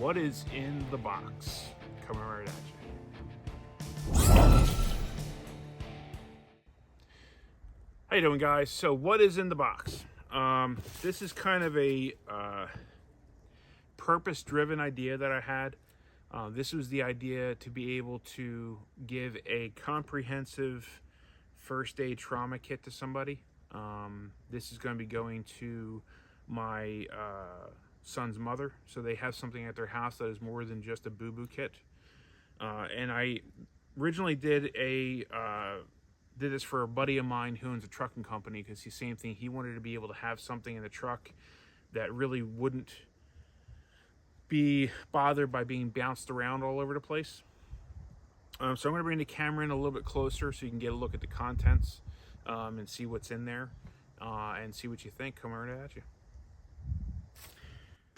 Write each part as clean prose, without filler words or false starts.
what is in the box? Coming right at you. How you doing, guys? So what is in the box? This is kind of a purpose-driven idea that I had. This was the idea to be able to give a comprehensive first aid trauma kit to somebody. This is going to be going to my son's mother, so they have something at their house that is more than just a boo-boo kit. And I originally did this for a buddy of mine who owns a trucking company, because the same thing, he wanted to be able to have something in the truck that really wouldn't be bothered by being bounced around all over the place. So I'm going to bring the camera in a little bit closer so you can get a look at the contents and see what's in there and see what you think. Come right at you.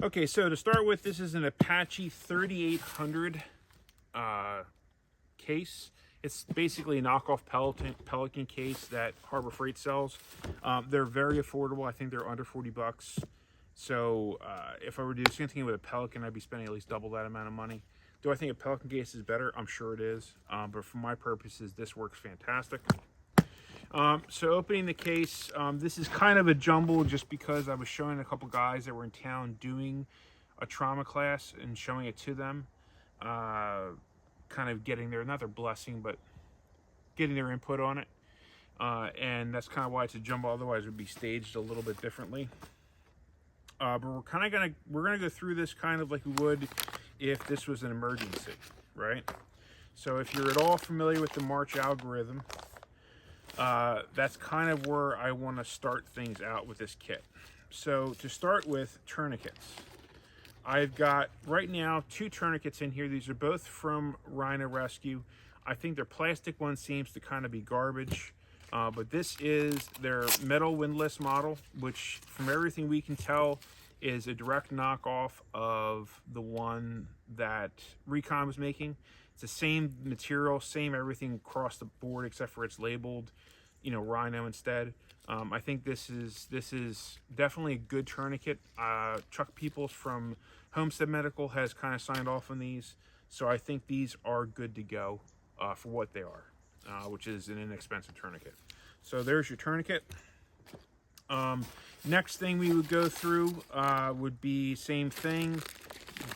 Okay, so to start with, this is an Apache 3800 case. It's basically a knockoff Pelican case that Harbor Freight sells. They're very affordable. I think they're under 40 bucks. So if I were to do the same thing with a Pelican, I'd be spending at least double that amount of money. Do I think a Pelican case is better? I'm sure it is. But for my purposes, this works fantastic. So opening the case, this is kind of a jumble just because I was showing a couple guys that were in town doing a trauma class and showing it to them. Kind of getting not their blessing, but getting their input on it. And that's kind of why it's a jumble, otherwise it would be staged a little bit differently. But we're gonna go through this kind of like we would if this was an emergency, right? So if you're at all familiar with the March algorithm, that's kind of where I want to start things out with this kit. So to start with, tourniquets. I've got right now 2 tourniquets in here. These are both from Rhino Rescue. I think their plastic one seems to kind of be garbage, but this is their metal windlass model, which from everything we can tell is a direct knockoff of the one that Recon was making. It's the same material, same everything across the board, except for it's labeled, Rhino instead. I think this is definitely a good tourniquet. Chuck Peoples from Homestead Medical has kind of signed off on these, so I think these are good to go for what they are, which is an inexpensive tourniquet. So there's your tourniquet. Next thing we would go through would be same thing,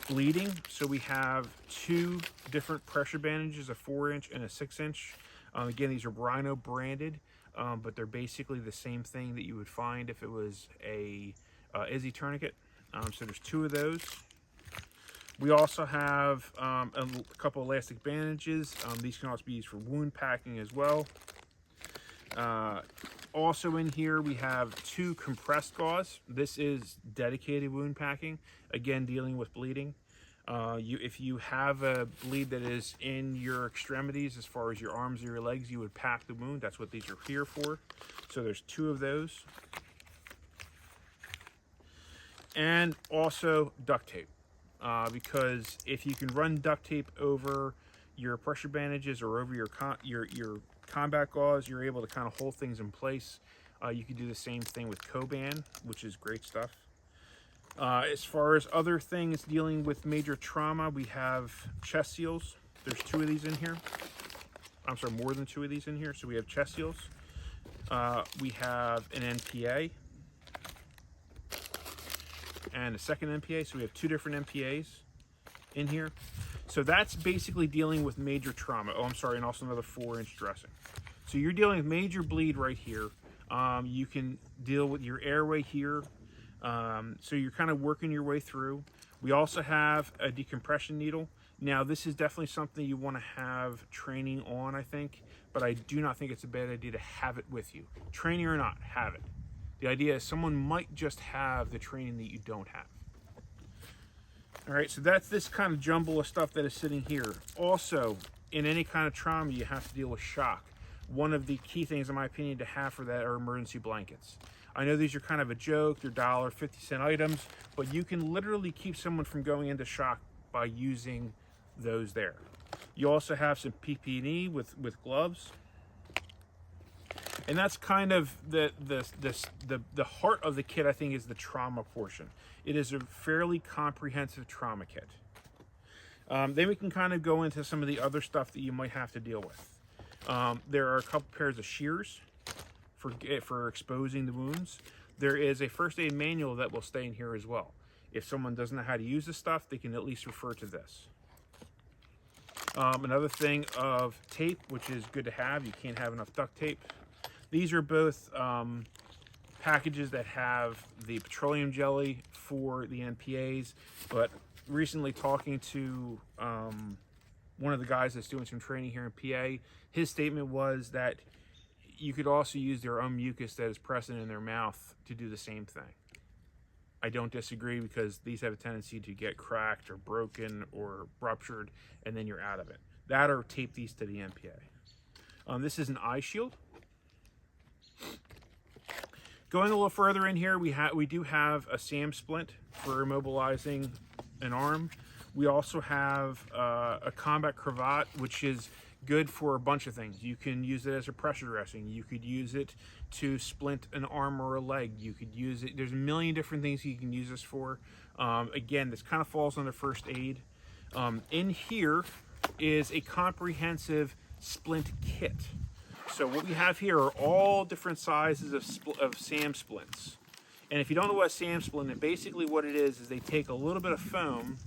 bleeding. So we have 2 different pressure bandages, a 4-inch and a 6-inch. Again, these are Rhino branded. But they're basically the same thing that you would find if it was a Izzy tourniquet. So there's 2 of those. We also have a couple elastic bandages. These can also be used for wound packing as well. Also in here we have 2 compressed gauze. This is dedicated wound packing, again dealing with bleeding. If you have a bleed that is in your extremities, as far as your arms or your legs, you would pack the wound. That's what these are here for. So there's 2 of those. And also duct tape, because if you can run duct tape over your pressure bandages or over your combat gauze, you're able to kind of hold things in place. You can do the same thing with Coban, which is great stuff. As far as other things dealing with major trauma, we have chest seals. There's 2 of these in here. I'm sorry, more than 2 of these in here. So we have chest seals. We have an NPA and a second NPA. So we have 2 different NPAs in here. So that's basically dealing with major trauma. Oh, I'm sorry, and also another 4-inch dressing. So you're dealing with major bleed right here. You can deal with your airway here. So you're kind of working your way through. We also have a decompression needle. Now this is definitely something you want to have training on, I think, but I do not think it's a bad idea to have it with you. Training or not, have it. The idea is someone might just have the training that you don't have. All right, so that's this kind of jumble of stuff that is sitting here. Also, in any kind of trauma, you have to deal with shock. One of the key things, in my opinion, to have for that are emergency blankets. I know these are kind of a joke, they're $1.50 items, but you can literally keep someone from going into shock by using those there. You also have some PPE with gloves. And that's kind of the heart of the kit, I think, is the trauma portion. It is a fairly comprehensive trauma kit. Then we can kind of go into some of the other stuff that you might have to deal with. There are a couple pairs of shears for exposing the wounds. There is a first aid manual that will stay in here as well. If someone doesn't know how to use this stuff, they can at least refer to this. Another thing of tape, which is good to have. You can't have enough duct tape. These are both packages that have the petroleum jelly for the NPAs, but recently talking to one of the guys that's doing some training here in PA, his statement was that you could also use their own mucus that is present in their mouth to do the same thing. I don't disagree, because these have a tendency to get cracked or broken or ruptured, and then you're out of it. That, or tape these to the NPA. This is an eye shield. Going a little further in here, we do have a SAM splint for immobilizing an arm. We also have a combat cravat, which is good for a bunch of things. You can use it as a pressure dressing. You could use it to splint an arm or a leg. You could use it, there's a million different things you can use this for. Again, this kind of falls under first aid. In here is a comprehensive splint kit. So what we have here are all different sizes of SAM splints. And if you don't know what a SAM splint is, basically what it is they take a little bit of foam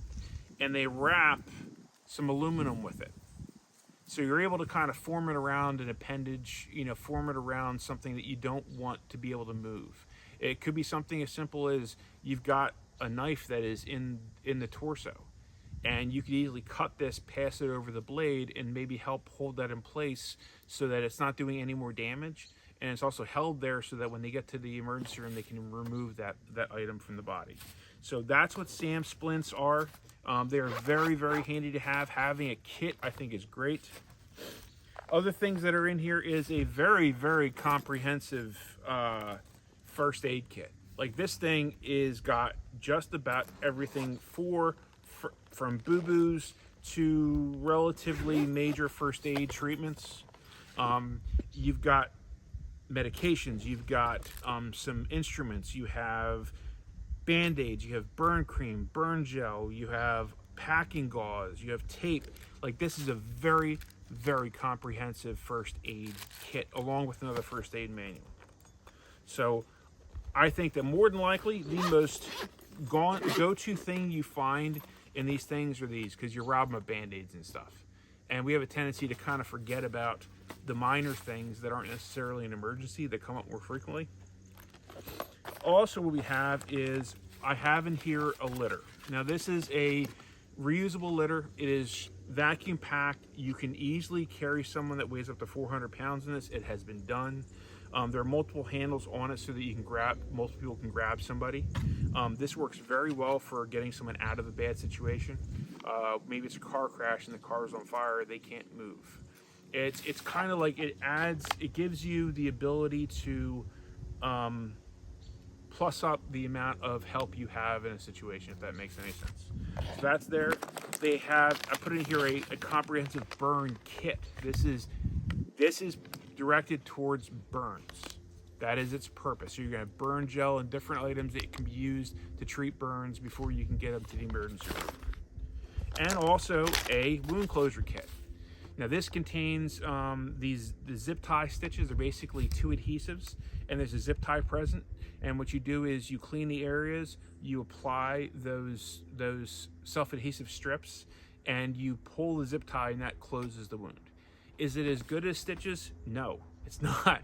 and they wrap some aluminum with it. So you're able to kind of form it around an appendage, form it around something that you don't want to be able to move. It could be something as simple as you've got a knife that is in the torso, and you could easily cut this, pass it over the blade, and maybe help hold that in place so that it's not doing any more damage. And it's also held there so that when they get to the emergency room, they can remove that item from the body. So that's what SAM splints are. They're very, very handy to have. Having a kit, I think, is great. Other things that are in here is a very, very comprehensive first aid kit. Like, this thing is got just about everything from boo-boos to relatively major first aid treatments. You've got medications, you've got some instruments, you have Band-Aids, you have burn cream, burn gel, you have packing gauze, you have tape. Like, this is a very, very comprehensive first aid kit, along with another first aid manual. So I think that more than likely the most go-to thing you find in these things are these, because you're robbing of Band-Aids and stuff. And we have a tendency to kind of forget about the minor things that aren't necessarily an emergency that come up more frequently. Also, what we have is, I have in here a litter. Now, this is a reusable litter. It is vacuum packed. You can easily carry someone that weighs up to 400 pounds in this. It has been done. There are multiple handles on it so that you can multiple people can grab somebody. This works very well for getting someone out of a bad situation. Maybe it's a car crash and the car is on fire, they can't move. It's kind of like it gives you the ability to plus up the amount of help you have in a situation, if that makes any sense. So that's there. I put in here a comprehensive burn kit. This is directed towards burns. That is its purpose. So you're going to burn gel and different items that can be used to treat burns before you can get them to the emergency room. And also a wound closure kit. Now, this contains the zip tie stitches. Are basically two adhesives, and there's a zip tie present. And what you do is you clean the areas, you apply those self-adhesive strips, and you pull the zip tie, and that closes the wound. Is it as good as stitches? No, it's not,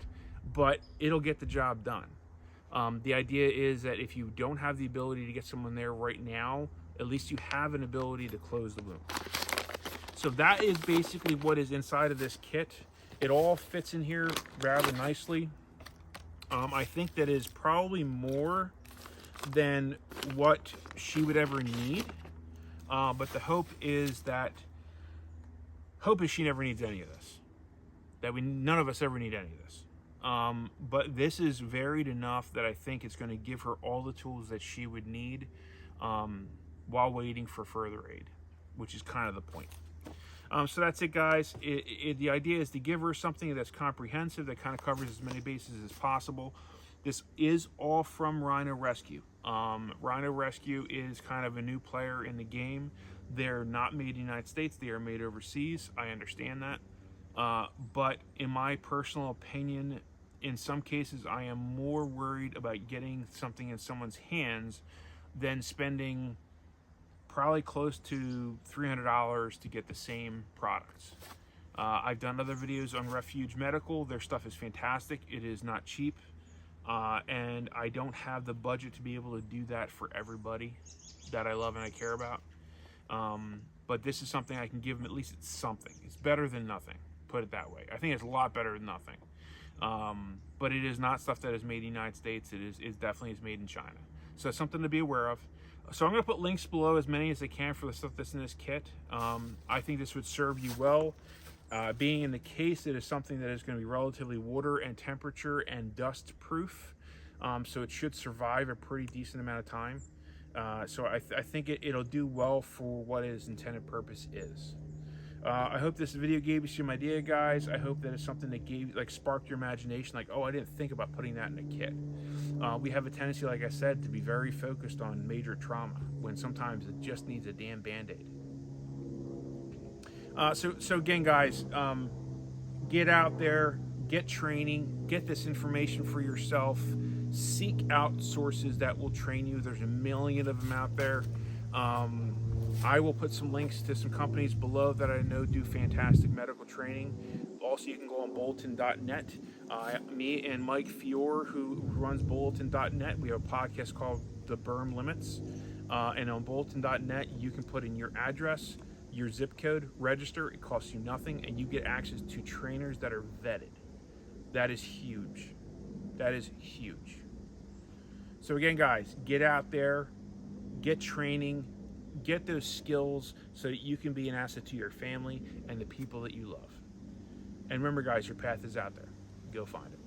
but it'll get the job done. The idea is that if you don't have the ability to get someone there right now, at least you have an ability to close the wound. So that is basically what is inside of this kit. It all fits in here rather nicely. I think that is probably more than what she would ever need. But the hope is she never needs any of this. None of us ever need any of this. But this is varied enough that I think it's going to give her all the tools that she would need while waiting for further aid, which is kind of the point. So that's it, guys. The idea is to give her something that's comprehensive, that kind of covers as many bases as possible. This is all from Rhino Rescue. Rhino Rescue is kind of a new player in the game. They're not made in the United States. They are made overseas. I understand that. But in my personal opinion, in some cases, I am more worried about getting something in someone's hands than spending probably close to $300 to get the same products. I've done other videos on Refuge Medical. Their stuff is fantastic. It is not cheap. And I don't have the budget to be able to do that for everybody that I love and I care about. But this is something I can give them. At least it's something. It's better than nothing, put it that way. I think it's a lot better than nothing. But it is not stuff that is made in the United States. It definitely is made in China. So it's something to be aware of. So I'm going to put links below, as many as I can, for the stuff that's in this kit. I think this would serve you well. Being in the case, it is something that is going to be relatively water and temperature and dust proof. So it should survive a pretty decent amount of time. So I think it'll do well for what its intended purpose is. I hope this video gave you some idea, guys. I hope that it's something that sparked your imagination. Like, oh, I didn't think about putting that in a kit. We have a tendency, like I said, to be very focused on major trauma when sometimes it just needs a damn Band-Aid. So again, guys, get out there, get training, get this information for yourself. Seek out sources that will train you. There's a million of them out there. I will put some links to some companies below that I know do fantastic medical training. Also, you can go on bulletin.net. Me and Mike Fior, who runs bulletin.net, we have a podcast called The Berm Limits. And on bulletin.net, you can put in your address, your zip code, register. It costs you nothing, and you get access to trainers that are vetted. That is huge. That is huge. So again, guys, get out there, get training, get those skills so that you can be an asset to your family and the people that you love. And remember, guys, your path is out there. Go find it.